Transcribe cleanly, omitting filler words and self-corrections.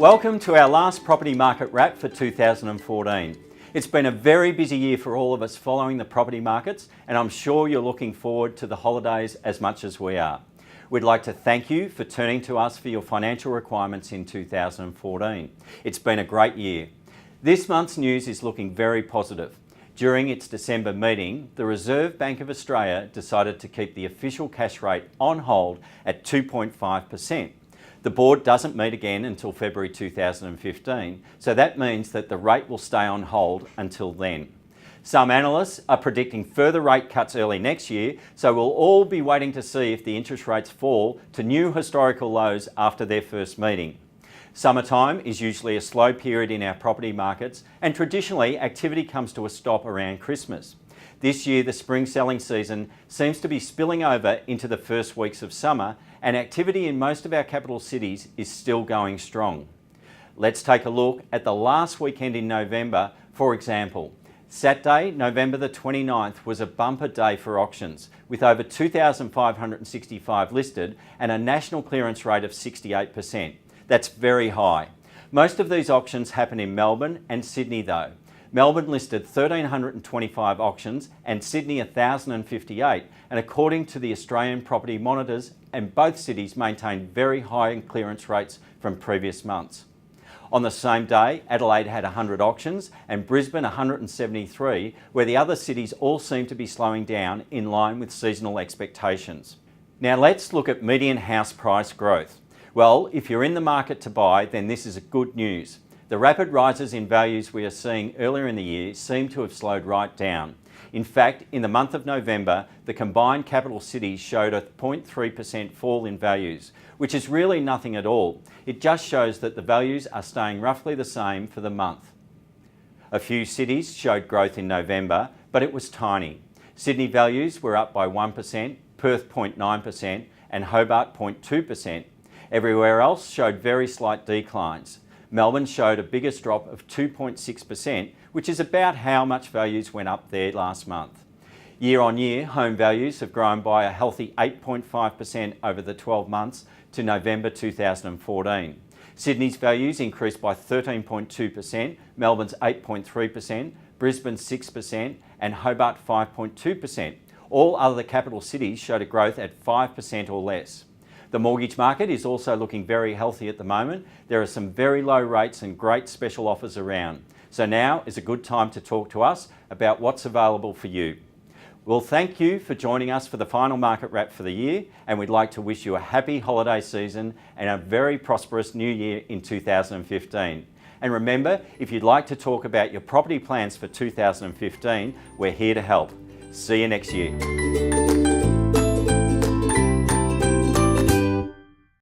Welcome to our last property market wrap for 2014. It's been a very busy year for all of us following the property markets, and I'm sure you're looking forward to the holidays as much as we are. We'd like to thank you for turning to us for your financial requirements in 2014. It's been a great year. This month's news is looking very positive. During its December meeting, the Reserve Bank of Australia decided to keep the official cash rate on hold at 2.5%. The board doesn't meet again until February 2015, so that means that the rate will stay on hold until then. Some analysts are predicting further rate cuts early next year, so we'll all be waiting to see if the interest rates fall to new historical lows after their first meeting. Summertime is usually a slow period in our property markets, and traditionally activity comes to a stop around Christmas. This year the spring selling season seems to be spilling over into the first weeks of summer, and activity in most of our capital cities is still going strong. Let's take a look at the last weekend in November. For example, Saturday, November the 29th was a bumper day for auctions, with over 2,565 listed and a national clearance rate of 68%. That's very high. Most of these auctions happen in Melbourne and Sydney though. Melbourne listed 1,325 auctions and Sydney 1,058, and according to the Australian Property Monitors, and both cities maintained very high clearance rates from previous months. On the same day, Adelaide had 100 auctions and Brisbane 173, where the other cities all seem to be slowing down in line with seasonal expectations. Now let's look at median house price growth. Well, if you're in the market to buy, then this is good news. The rapid rises in values we are seeing earlier in the year seem to have slowed right down. In fact, in the month of November, the combined capital cities showed a 0.3% fall in values, which is really nothing at all. It just shows that the values are staying roughly the same for the month. A few cities showed growth in November, but it was tiny. Sydney values were up by 1%, Perth 0.9%, and Hobart 0.2%. Everywhere else showed very slight declines. Melbourne showed a biggest drop of 2.6%, which is about how much values went up there last month. Year on year, home values have grown by a healthy 8.5% over the 12 months to November 2014. Sydney's values increased by 13.2%, Melbourne's 8.3%, Brisbane 6%, and Hobart 5.2%. All other capital cities showed a growth at 5% or less. The mortgage market is also looking very healthy at the moment. There are some very low rates and great special offers around. So now is a good time to talk to us about what's available for you. Well, thank you for joining us for the final market wrap for the year, and we'd like to wish you a happy holiday season and a very prosperous new year in 2015. And remember, if you'd like to talk about your property plans for 2015, we're here to help. See you next year.